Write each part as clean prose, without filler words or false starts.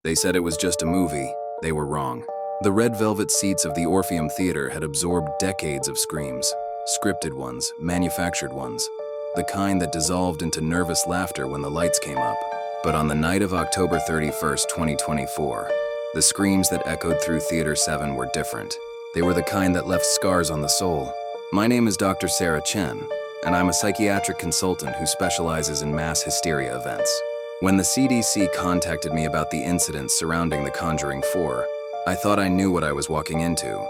They said it was just a movie. They were wrong. The red velvet seats of the Orpheum Theater had absorbed decades of screams. Scripted ones, manufactured ones. The kind that dissolved into nervous laughter when the lights came up. But on the night of October 31st, 2024, the screams that echoed through Theater 7 were different. They were the kind that left scars on the soul. My name is Dr. Sarah Chen, and I'm a psychiatric consultant who specializes in mass hysteria events. When the CDC contacted me about the incidents surrounding the Conjuring 4, I thought I knew what I was walking into.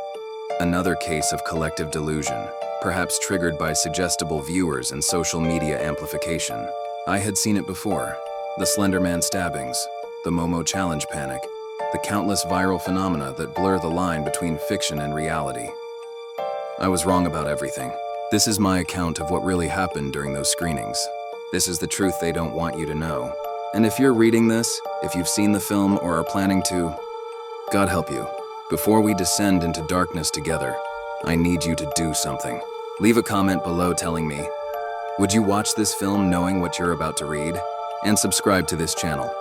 Another case of collective delusion, perhaps triggered by suggestible viewers and social media amplification. I had seen it before. The Slender Man stabbings, the Momo challenge panic, the countless viral phenomena that blur the line between fiction and reality. I was wrong about everything. This is my account of what really happened during those screenings. This is the truth they don't want you to know. And if you're reading this, if you've seen the film or are planning to, God help you. Before we descend into darkness together, I need you to do something. Leave a comment below telling me, would you watch this film knowing what you're about to read? And subscribe to this channel.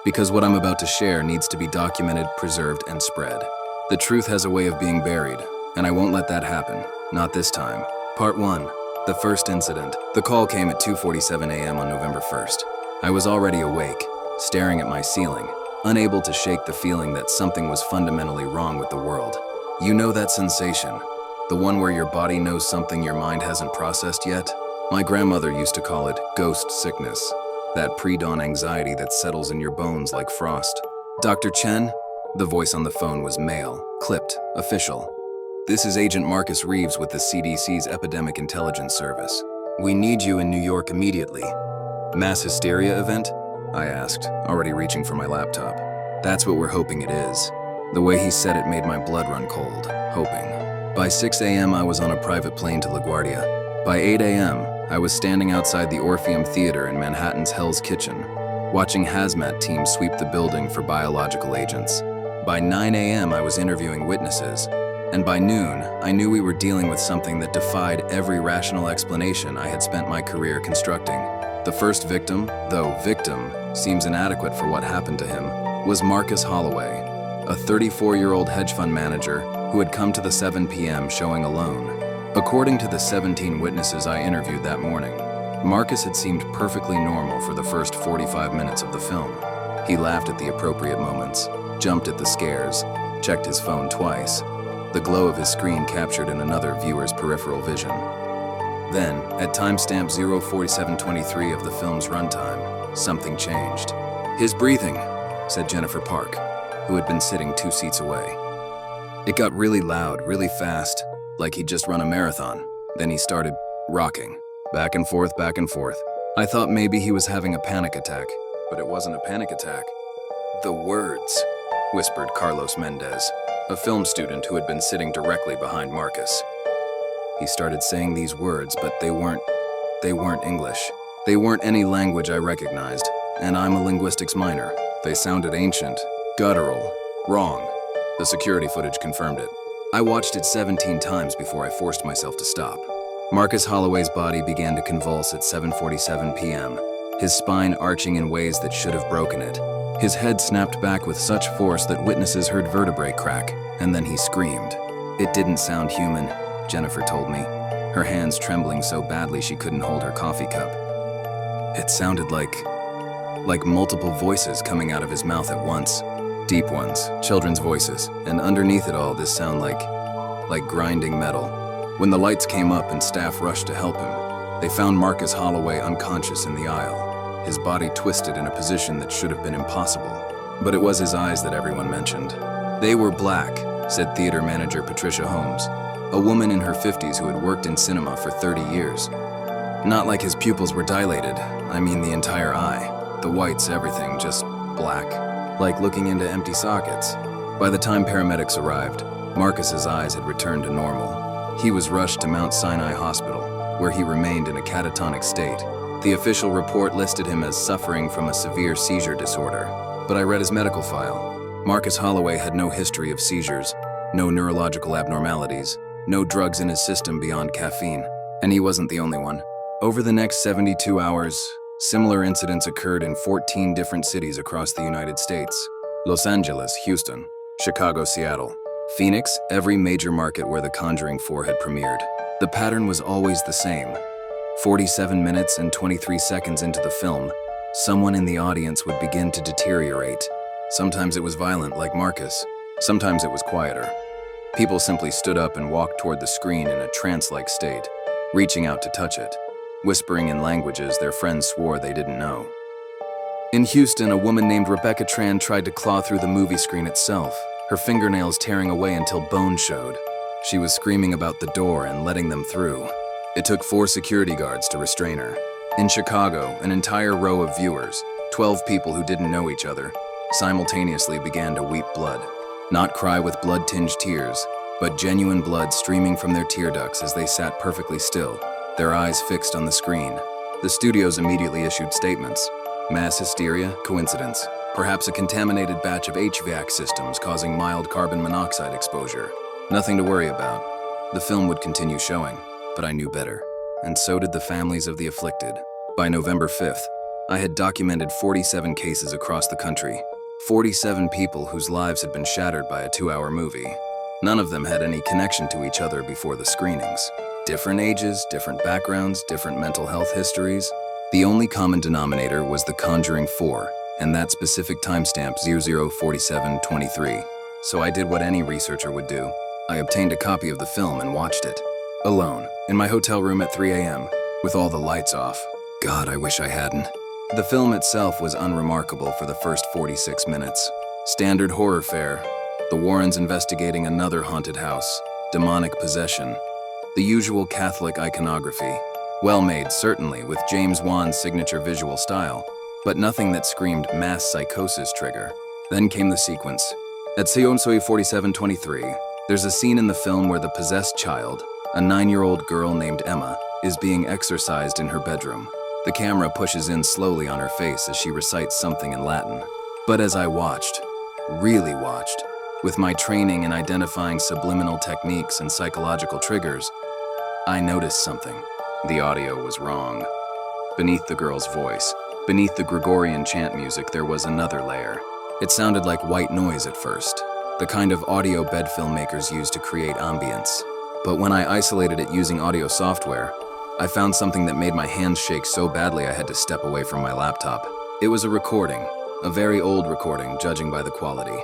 Because what I'm about to share needs to be documented, preserved, and spread. The truth has a way of being buried, and I won't let that happen. Not this time. Part 1. The first incident. The call came at 2:47 a.m. on November 1st. I was already awake, staring at my ceiling, unable to shake the feeling that something was fundamentally wrong with the world. You know that sensation? The one where your body knows something your mind hasn't processed yet? My grandmother used to call it ghost sickness. That pre-dawn anxiety that settles in your bones like frost. Dr. Chen? The voice on the phone was male, clipped, official. This is Agent Marcus Reeves with the CDC's Epidemic Intelligence Service. We need you in New York immediately. Mass hysteria event? I asked, already reaching for my laptop. That's what we're hoping it is. The way he said it made my blood run cold, hoping. By 6 a.m. I was on a private plane to LaGuardia. By 8 a.m., I was standing outside the Orpheum Theater in Manhattan's Hell's Kitchen, watching hazmat teams sweep the building for biological agents. By 9 a.m. I was interviewing witnesses, and by noon, I knew we were dealing with something that defied every rational explanation I had spent my career constructing. The first victim, though victim seems inadequate for what happened to him, was Marcus Holloway, a 34-year-old hedge fund manager who had come to the 7 p.m. showing alone. According to the 17 witnesses I interviewed that morning, Marcus had seemed perfectly normal for the first 45 minutes of the film. He laughed at the appropriate moments, jumped at the scares, checked his phone twice, the glow of his screen captured in another viewer's peripheral vision. Then, at timestamp 0:47:23 of the film's runtime, something changed. His breathing, said Jennifer Park, who had been sitting 2 seats away. It got really loud, really fast, like he'd just run a marathon. Then he started rocking, back and forth, back and forth. I thought maybe he was having a panic attack, but it wasn't a panic attack. The words, whispered Carlos Mendez, a film student who had been sitting directly behind Marcus. He started saying these words, but they weren't English. They weren't any language I recognized, and I'm a linguistics minor. They sounded ancient, guttural, wrong. The security footage confirmed it. I watched it 17 times before I forced myself to stop. Marcus Holloway's body began to convulse at 7:47 p.m., his spine arching in ways that should have broken it. His head snapped back with such force that witnesses heard vertebrae crack, and then he screamed. It didn't sound human, Jennifer told me, her hands trembling so badly she couldn't hold her coffee cup. It sounded like multiple voices coming out of his mouth at once. Deep ones, children's voices, and underneath it all this sound like grinding metal. When the lights came up and staff rushed to help him, they found Marcus Holloway unconscious in the aisle, his body twisted in a position that should have been impossible. But it was his eyes that everyone mentioned. They were black, said theater manager Patricia Holmes, a woman in her 50s who had worked in cinema for 30 years. Not like his pupils were dilated, I mean the entire eye. The whites, everything, just black. Like looking into empty sockets. By the time paramedics arrived, Marcus's eyes had returned to normal. He was rushed to Mount Sinai Hospital, where he remained in a catatonic state. The official report listed him as suffering from a severe seizure disorder, but I read his medical file. Marcus Holloway had no history of seizures, no neurological abnormalities, no drugs in his system beyond caffeine, and he wasn't the only one. Over the next 72 hours, similar incidents occurred in 14 different cities across the United States. Los Angeles, Houston, Chicago, Seattle, Phoenix, every major market where The Conjuring 4 had premiered. The pattern was always the same. 47 minutes and 23 seconds into the film, someone in the audience would begin to deteriorate. Sometimes it was violent, like Marcus. Sometimes it was quieter. People simply stood up and walked toward the screen in a trance-like state, reaching out to touch it, whispering in languages their friends swore they didn't know. In Houston, a woman named Rebecca Tran tried to claw through the movie screen itself, her fingernails tearing away until bone showed. She was screaming about the door and letting them through. It took 4 security guards to restrain her. In Chicago, an entire row of viewers, 12 people who didn't know each other, simultaneously began to weep blood. Not cry with blood-tinged tears, but genuine blood streaming from their tear ducts as they sat perfectly still, their eyes fixed on the screen. The studios immediately issued statements. Mass hysteria, coincidence. Perhaps a contaminated batch of HVAC systems causing mild carbon monoxide exposure. Nothing to worry about. The film would continue showing, but I knew better. And so did the families of the afflicted. By November 5th, I had documented 47 cases across the country. 47 people whose lives had been shattered by a 2-hour movie. None of them had any connection to each other before the screenings. Different ages, different backgrounds, different mental health histories. The only common denominator was The Conjuring 4, and that specific timestamp 004723. So I did what any researcher would do. I obtained a copy of the film and watched it. Alone, in my hotel room at 3 a.m., with all the lights off. God, I wish I hadn't. The film itself was unremarkable for the first 46 minutes. Standard horror fare. The Warrens investigating another haunted house. Demonic possession. The usual Catholic iconography. Well-made, certainly, with James Wan's signature visual style, but nothing that screamed mass psychosis trigger. Then came the sequence. At Seonsoi 4723, there's a scene in the film where the possessed child, a 9-year-old girl named Emma, is being exorcised in her bedroom. The camera pushes in slowly on her face as she recites something in Latin. But as I watched, really watched, with my training in identifying subliminal techniques and psychological triggers, I noticed something. The audio was wrong. Beneath the girl's voice, beneath the Gregorian chant music, there was another layer. It sounded like white noise at first, the kind of audio bed filmmakers use to create ambience. But when I isolated it using audio software, I found something that made my hands shake so badly I had to step away from my laptop. It was a recording, a very old recording, judging by the quality.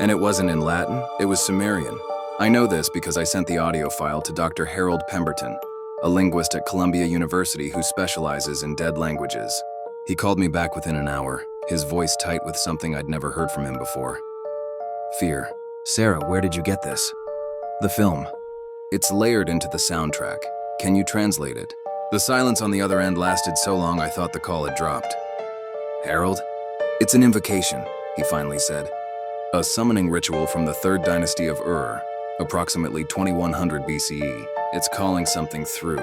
And it wasn't in Latin, it was Sumerian. I know this because I sent the audio file to Dr. Harold Pemberton, a linguist at Columbia University who specializes in dead languages. He called me back within an hour, his voice tight with something I'd never heard from him before. Fear. Sarah, where did you get this? The film. It's layered into the soundtrack. Can you translate it? The silence on the other end lasted so long I thought the call had dropped. Harold? It's an invocation, he finally said. A summoning ritual from the 3rd dynasty of Ur, approximately 2100 BCE. It's calling something through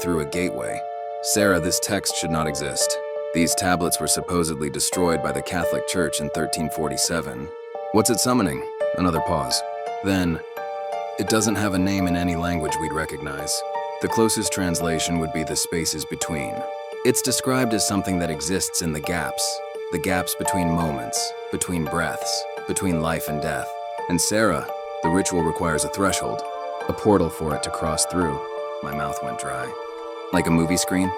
a gateway. Sarah, this text should not exist. These tablets were supposedly destroyed by the Catholic Church in 1347. What's it summoning? Another pause. Then, it doesn't have a name in any language we'd recognize. The closest translation would be the spaces between. It's described as something that exists in the gaps between moments, between breaths, between life and death. And Sarah, the ritual requires a threshold, a portal for it to cross through. My mouth went dry. Like a movie screen?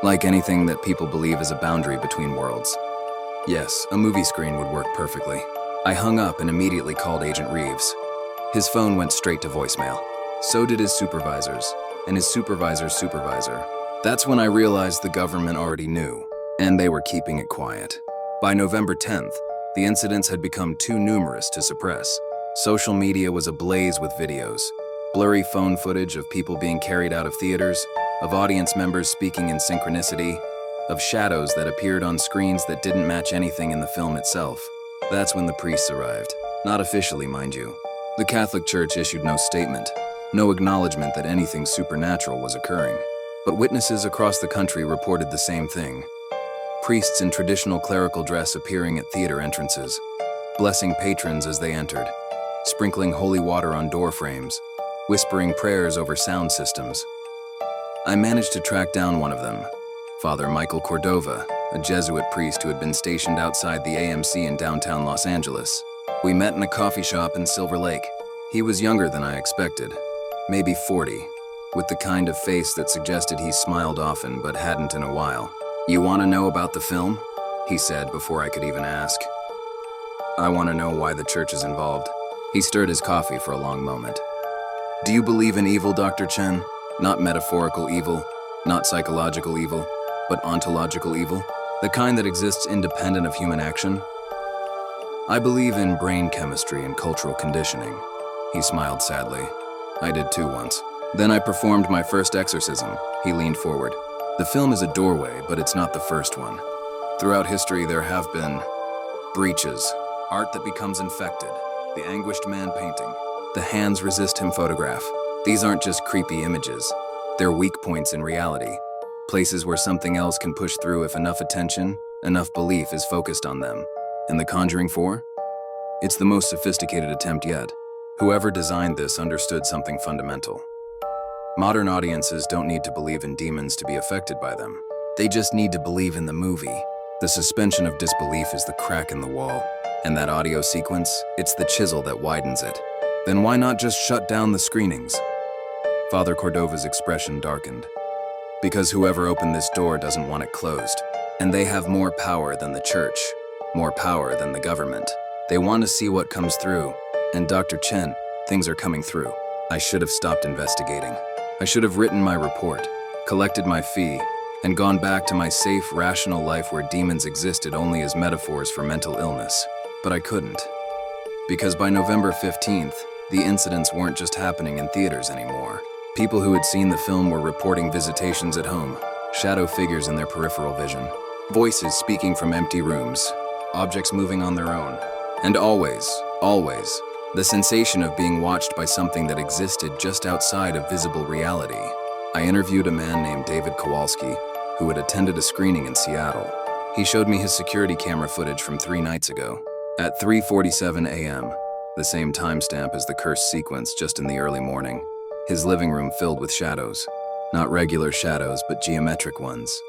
Like anything that people believe is a boundary between worlds. Yes, a movie screen would work perfectly. I hung up and immediately called Agent Reeves. His phone went straight to voicemail. So did his supervisors, and his supervisor's supervisor. That's when I realized the government already knew, and they were keeping it quiet. By November 10th, the incidents had become too numerous to suppress. Social media was ablaze with videos. Blurry phone footage of people being carried out of theaters, of audience members speaking in synchronicity, of shadows that appeared on screens that didn't match anything in the film itself. That's when the priests arrived. Not officially, mind you. The Catholic Church issued no statement, no acknowledgement that anything supernatural was occurring. But witnesses across the country reported the same thing. Priests in traditional clerical dress appearing at theater entrances, blessing patrons as they entered, sprinkling holy water on door frames, whispering prayers over sound systems. I managed to track down one of them, Father Michael Cordova, a Jesuit priest who had been stationed outside the AMC in downtown Los Angeles. We met in a coffee shop in Silver Lake. He was younger than I expected, maybe 40, with the kind of face that suggested he smiled often but hadn't in a while. "You want to know about the film?" he said before I could even ask. "I want to know why the church is involved." He stirred his coffee for a long moment. "Do you believe in evil, Dr. Chen? Not metaphorical evil, not psychological evil, but ontological evil? The kind that exists independent of human action?" "I believe in brain chemistry and cultural conditioning." He smiled sadly. "I did too once. Then I performed my first exorcism." He leaned forward. "The film is a doorway, but it's not the first one. Throughout history, there have been breaches, art that becomes infected, the anguished man painting, the hands resist him photograph. These aren't just creepy images. They're weak points in reality, places where something else can push through if enough attention, enough belief is focused on them. And The Conjuring 4? It's the most sophisticated attempt yet. Whoever designed this understood something fundamental. Modern audiences don't need to believe in demons to be affected by them. They just need to believe in the movie. The suspension of disbelief is the crack in the wall. And that audio sequence, it's the chisel that widens it. Then why not just shut down the screenings? Father Cordova's expression darkened. Because whoever opened this door doesn't want it closed. And they have more power than the church, more power than the government. They want to see what comes through. And Dr. Chen, things are coming through. I should have stopped investigating. I should have written my report, collected my fee, and gone back to my safe, rational life where demons existed only as metaphors for mental illness. But I couldn't. Because by November 15th, the incidents weren't just happening in theaters anymore. People who had seen the film were reporting visitations at home, shadow figures in their peripheral vision, voices speaking from empty rooms, objects moving on their own, and always, the sensation of being watched by something that existed just outside of visible reality. I interviewed a man named David Kowalski, who had attended a screening in Seattle. He showed me his security camera footage from 3 nights ago. At 3:47 a.m., the same timestamp as the cursed sequence just in the early morning, his living room filled with shadows. Not regular shadows, but geometric ones.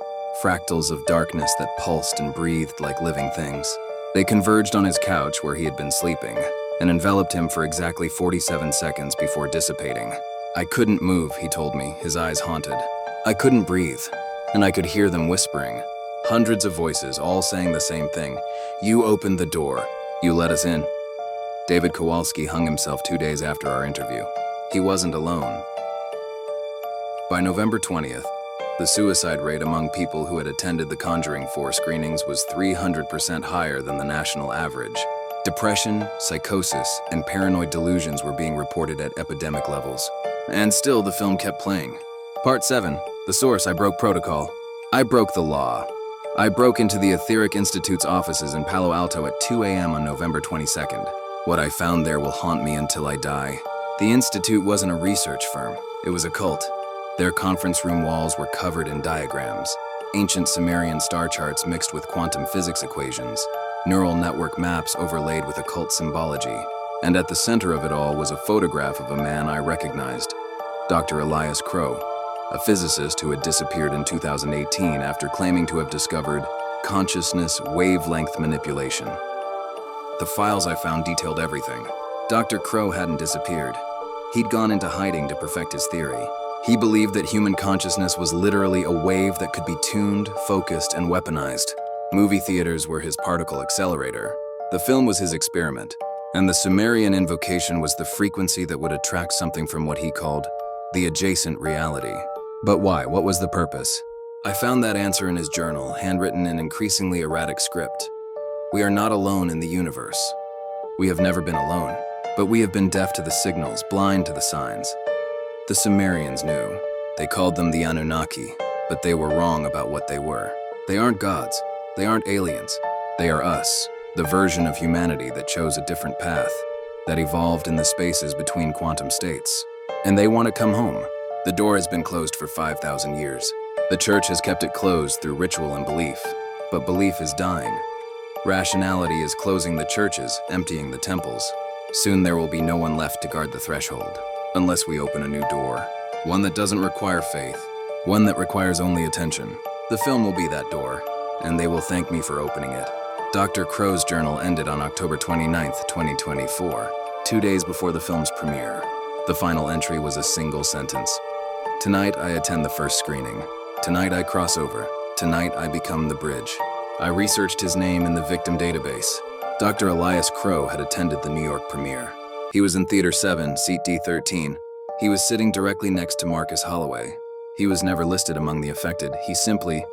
Fractals of darkness that pulsed and breathed like living things. They converged on his couch where he had been sleeping, and enveloped him for exactly 47 seconds before dissipating. I couldn't move, he told me, his eyes haunted. I couldn't breathe, and I could hear them whispering. Hundreds of voices, all saying the same thing. "You opened the door. You let us in." David Kowalski hung himself 2 days after our interview. He wasn't alone. By November 20th, the suicide rate among people who had attended the Conjuring 4 screenings was 300% higher than the national average. Depression, psychosis, and paranoid delusions were being reported at epidemic levels. And still, the film kept playing. Part 7, the source. I broke protocol. I broke the law. I broke into the Etheric Institute's offices in Palo Alto at 2 a.m. on November 22nd. What I found there will haunt me until I die. The Institute wasn't a research firm. It was a cult. Their conference room walls were covered in diagrams, ancient Sumerian star charts mixed with quantum physics equations, neural network maps overlaid with occult symbology, and at the center of it all was a photograph of a man I recognized, Dr. Elias Crow, a physicist who had disappeared in 2018 after claiming to have discovered consciousness wavelength manipulation. The files I found detailed everything. Dr. Crow hadn't disappeared. He'd gone into hiding to perfect his theory. He believed that human consciousness was literally a wave that could be tuned, focused, and weaponized. Movie theaters were his particle accelerator. The film was his experiment, and the Sumerian invocation was the frequency that would attract something from what he called the adjacent reality. But why? What was the purpose? I found that answer in his journal, handwritten in increasingly erratic script. We are not alone in the universe. We have never been alone, but we have been deaf to the signals, blind to the signs. The Sumerians knew. They called them the Anunnaki, but they were wrong about what they were. They aren't gods. They aren't aliens. They are us, the version of humanity that chose a different path, that evolved in the spaces between quantum states. And they want to come home. The door has been closed for 5,000 years. The church has kept it closed through ritual and belief, but belief is dying. Rationality is closing the churches, emptying the temples. Soon there will be no one left to guard the threshold, unless we open a new door, one that doesn't require faith, one that requires only attention. The film will be that door. and they will thank me for opening it. Dr. Crow's journal ended on October 29, 2024, 2 days before the film's premiere. The final entry was a single sentence. Tonight, I attend the first screening. Tonight, I cross over. Tonight, I become the bridge. I researched his name in the victim database. Dr. Elias Crow had attended the New York premiere. He was in Theater 7, Seat D13. He was sitting directly next to Marcus Holloway. He was never listed among the affected. He simply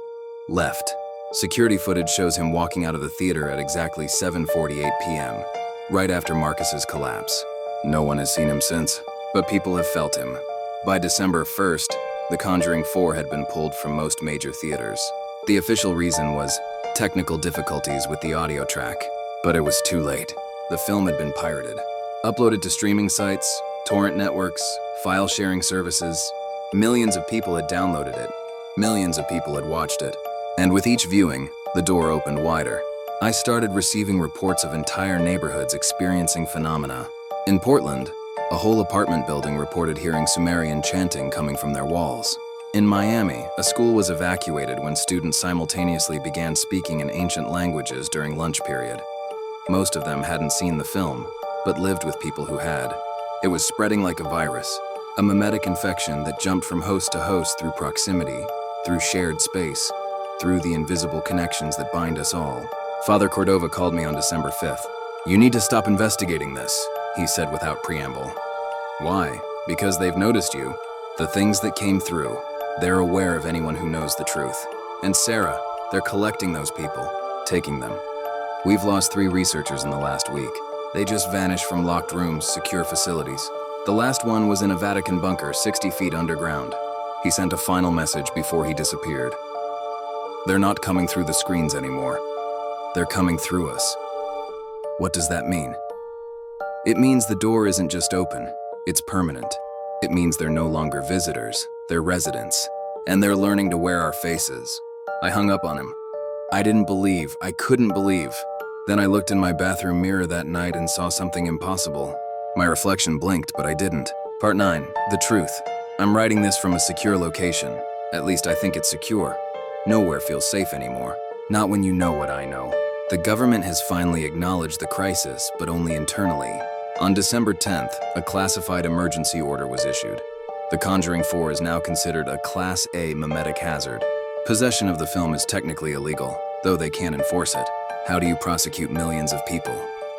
left. Security footage shows him walking out of the theater at exactly 7:48 p.m., right after Marcus's collapse. No one has seen him since, but people have felt him. By December 1st, The Conjuring 4 had been pulled from most major theaters. The official reason was technical difficulties with the audio track, but it was too late. The film had been pirated, uploaded to streaming sites, torrent networks, file-sharing services. Millions of people had downloaded it. Millions of people had watched it. And with each viewing, the door opened wider. I started receiving reports of entire neighborhoods experiencing phenomena. In Portland, a whole apartment building reported hearing Sumerian chanting coming from their walls. In Miami, a school was evacuated when students simultaneously began speaking in ancient languages during lunch period. Most of them hadn't seen the film, but lived with people who had. It was spreading like a virus, a mimetic infection that jumped from host to host through proximity, through shared space, through the invisible connections that bind us all. Father Cordova called me on December 5th. "You need to stop investigating this," he said without preamble. "Why? Because they've noticed you. The things that came through. They're aware of anyone who knows the truth. And Sarah, they're collecting those people, taking them. We've lost 3 researchers in the last week. They just vanished from locked rooms, secure facilities. The last one was in a Vatican bunker 60 feet underground." He sent a final message before he disappeared. "They're not coming through the screens anymore. They're coming through us." What does that mean? It means the door isn't just open, it's permanent. It means they're no longer visitors, they're residents, and they're learning to wear our faces. I hung up on him. I couldn't believe. Then I looked in my bathroom mirror that night and saw something impossible. My reflection blinked, but I didn't. Part 9, the truth. I'm writing this from a secure location. At least I think it's secure. Nowhere feels safe anymore. Not when you know what I know. The government has finally acknowledged the crisis, but only internally. On December 10th, a classified emergency order was issued. The Conjuring 4 is now considered a Class A mimetic hazard. Possession of the film is technically illegal, though they can't enforce it. How do you prosecute millions of people?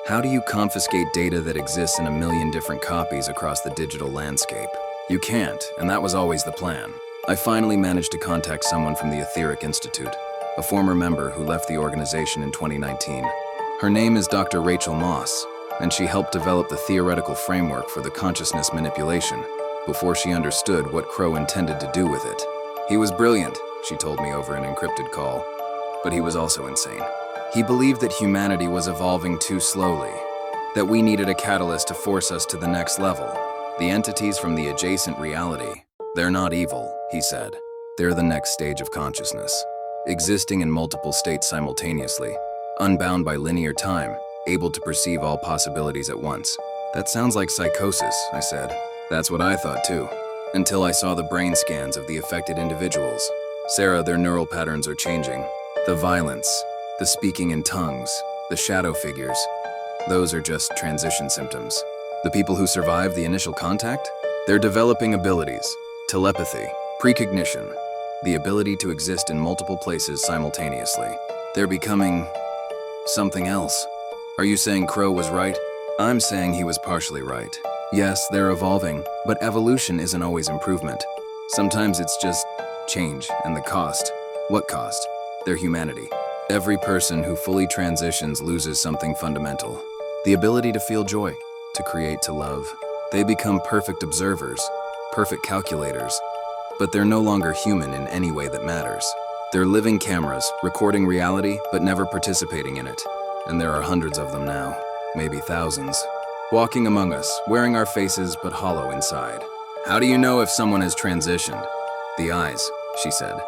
How do you confiscate data that exists in a million different copies across the digital landscape? You can't, and that was always the plan. I finally managed to contact someone from the Etheric Institute, a former member who left the organization in 2019. Her name is Dr. Rachel Moss, and she helped develop the theoretical framework for the consciousness manipulation before she understood what Crow intended to do with it. He was brilliant, she told me over an encrypted call, but he was also insane. He believed that humanity was evolving too slowly, that we needed a catalyst to force us to the next level. The entities from the adjacent reality, they're not evil, he said. They're the next stage of consciousness, existing in multiple states simultaneously, unbound by linear time, able to perceive all possibilities at once. That sounds like psychosis, I said. That's what I thought too, until I saw the brain scans of the affected individuals. Sarah, their neural patterns are changing. The violence, the speaking in tongues, the shadow figures, those are just transition symptoms. The people who survive the initial contact, they're developing abilities, telepathy, precognition, the ability to exist in multiple places simultaneously. They're becoming something else. Are you saying Crow was right? I'm saying he was partially right. Yes, they're evolving, but evolution isn't always improvement. Sometimes it's just change, and the cost. What cost? Their humanity. Every person who fully transitions loses something fundamental. The ability to feel joy, to create, to love. They become perfect observers, perfect calculators, but they're no longer human in any way that matters. They're living cameras, recording reality, but never participating in it. And there are hundreds of them now, maybe thousands, walking among us, wearing our faces but hollow inside. How do you know if someone has transitioned? The eyes, she said.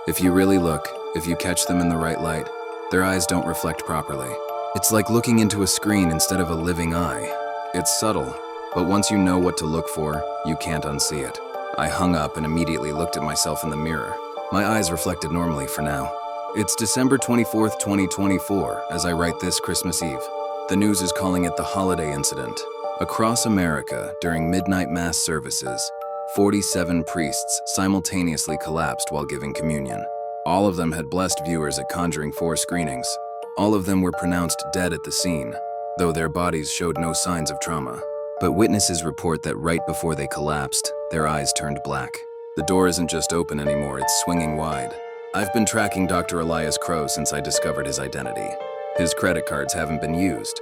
If you really look, if you catch them in the right light, their eyes don't reflect properly. It's like looking into a screen instead of a living eye. It's subtle, but once you know what to look for, you can't unsee it. I hung up and immediately looked at myself in the mirror. My eyes reflected normally for now. It's December 24th, 2024, as I write this Christmas Eve. The news is calling it the holiday incident. Across America, during midnight mass services, 47 priests simultaneously collapsed while giving communion. All of them had blessed viewers at Conjuring 4 screenings. All of them were pronounced dead at the scene, though their bodies showed no signs of trauma. But witnesses report that right before they collapsed, their eyes turned black. The door isn't just open anymore, it's swinging wide. I've been tracking Dr. Elias Crow since I discovered his identity. His credit cards haven't been used.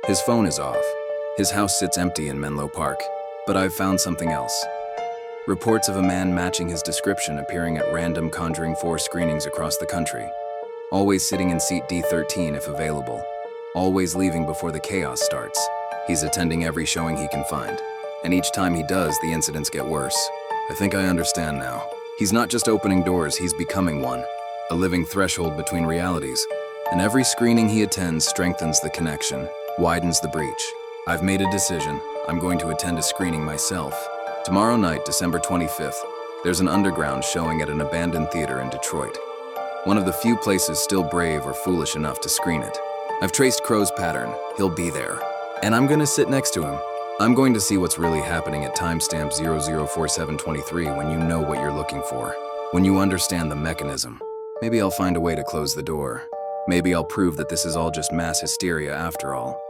His phone is off. His house sits empty in Menlo Park. But I've found something else. Reports of a man matching his description appearing at random Conjuring 4 screenings across the country. Always sitting in seat D13 if available. Always leaving before the chaos starts. He's attending every showing he can find. And each time he does, the incidents get worse. I think I understand now. He's not just opening doors, he's becoming one. A living threshold between realities. And every screening he attends strengthens the connection, widens the breach. I've made a decision. I'm going to attend a screening myself. Tomorrow night, December 25th, there's an underground showing at an abandoned theater in Detroit. One of the few places still brave or foolish enough to screen it. I've traced Crow's pattern. He'll be there. And I'm gonna sit next to him. I'm going to see what's really happening at timestamp 004723 when you know what you're looking for. When you understand the mechanism. Maybe I'll find a way to close the door. Maybe I'll prove that this is all just mass hysteria after all.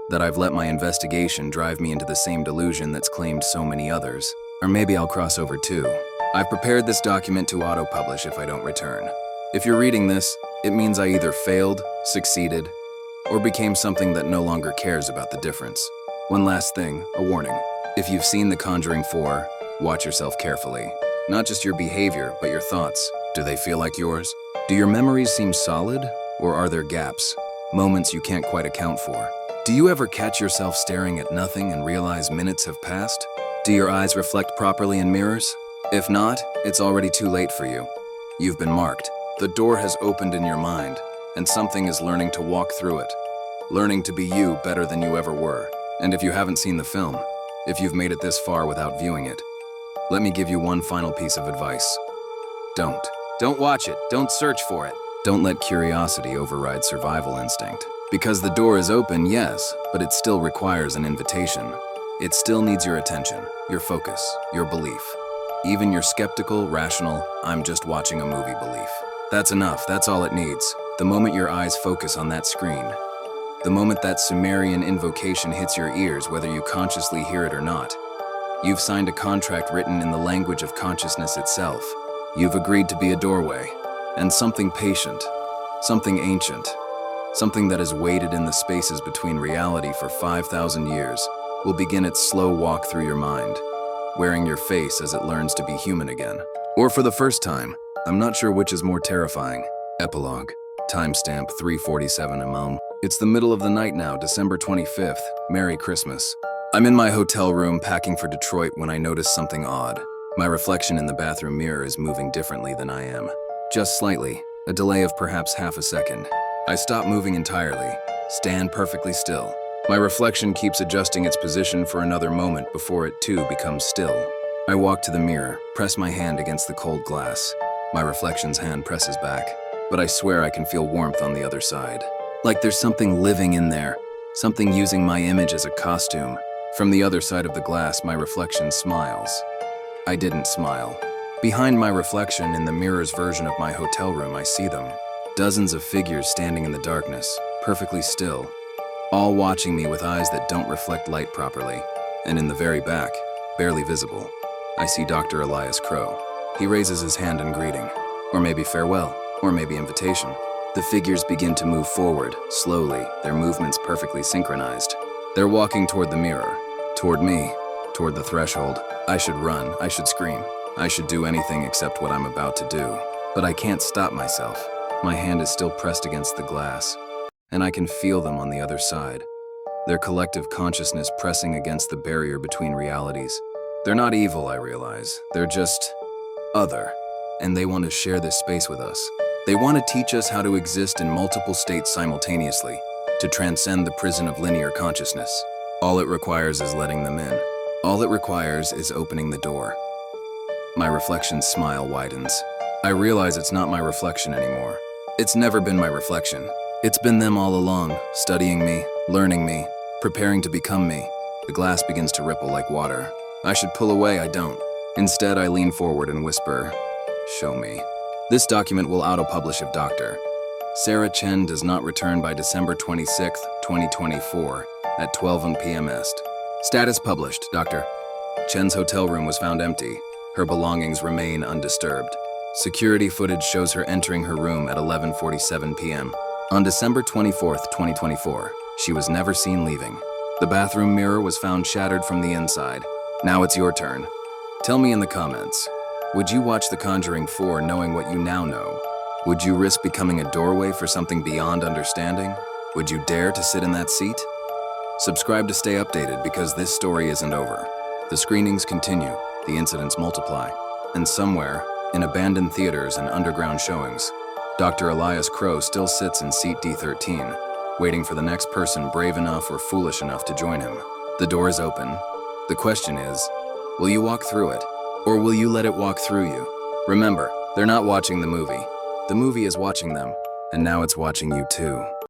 That I've let my investigation drive me into the same delusion that's claimed so many others. Or maybe I'll cross over too. I've prepared this document to auto-publish if I don't return. If you're reading this, it means I either failed, succeeded, or became something that no longer cares about the difference. One last thing, a warning. If you've seen The Conjuring 4, watch yourself carefully. Not just your behavior, but your thoughts. Do they feel like yours? Do your memories seem solid, or are there gaps? Moments you can't quite account for? Do you ever catch yourself staring at nothing and realize minutes have passed? Do your eyes reflect properly in mirrors? If not, it's already too late for you. You've been marked. The door has opened in your mind, and something is learning to walk through it. Learning to be you better than you ever were. And if you haven't seen the film, if you've made it this far without viewing it, let me give you one final piece of advice. Don't. Don't watch it. Don't search for it. Don't let curiosity override survival instinct. Because the door is open, yes, but it still requires an invitation. It still needs your attention, your focus, your belief. Even your skeptical, rational, I'm just watching a movie belief. That's enough, that's all it needs. The moment your eyes focus on that screen, the moment that Sumerian invocation hits your ears, whether you consciously hear it or not, you've signed a contract written in the language of consciousness itself. You've agreed to be a doorway, and something patient, something ancient, something that has waited in the spaces between reality for 5,000 years, will begin its slow walk through your mind, wearing your face as it learns to be human again. Or for the first time, I'm not sure which is more terrifying. Epilogue. Timestamp 3:47 mm. It's the middle of the night now, December 25th. Merry Christmas. I'm in my hotel room packing for Detroit when I notice something odd. My reflection in the bathroom mirror is moving differently than I am. Just slightly, a delay of perhaps half a second. I stop moving entirely, stand perfectly still. My reflection keeps adjusting its position for another moment before it too becomes still. I walk to the mirror, press my hand against the cold glass. My reflection's hand presses back, but I swear I can feel warmth on the other side. Like there's something living in there, something using my image as a costume. From the other side of the glass, my reflection smiles. I didn't smile. Behind my reflection, in the mirror's version of my hotel room, I see them. Dozens of figures standing in the darkness, perfectly still, all watching me with eyes that don't reflect light properly. And in the very back, barely visible, I see Dr. Elias Crow. He raises his hand in greeting, or maybe farewell, or maybe invitation. The figures begin to move forward, slowly, their movements perfectly synchronized. They're walking toward the mirror, toward me, toward the threshold. I should run, I should scream. I should do anything except what I'm about to do. But I can't stop myself. My hand is still pressed against the glass, and I can feel them on the other side. Their collective consciousness pressing against the barrier between realities. They're not evil, I realize. They're just other, and they want to share this space with us. They want to teach us how to exist in multiple states simultaneously, to transcend the prison of linear consciousness. All it requires is letting them in. All it requires is opening the door. My reflection's smile widens. I realize it's not my reflection anymore. It's never been my reflection. It's been them all along, studying me, learning me, preparing to become me. The glass begins to ripple like water. I should pull away, I don't. Instead, I lean forward and whisper, "Show me." This document will auto-publish if Dr. Sarah Chen does not return by December 26, 2024 at 12 p.m. Est. Status published, Dr. Chen's hotel room was found empty. Her belongings remain undisturbed. Security footage shows her entering her room at 11:47 p.m. On December 24, 2024, she was never seen leaving. The bathroom mirror was found shattered from the inside. Now it's your turn. Tell me in the comments, would you watch The Conjuring 4 knowing what you now know? Would you risk becoming a doorway for something beyond understanding? Would you dare to sit in that seat? Subscribe to stay updated because this story isn't over. The screenings continue, the incidents multiply, and somewhere, in abandoned theaters and underground showings, Dr. Elias Crow still sits in seat D13, waiting for the next person brave enough or foolish enough to join him. The door is open. The question is, will you walk through it, or will you let it walk through you? Remember, they're not watching the movie. The movie is watching them, and now it's watching you too.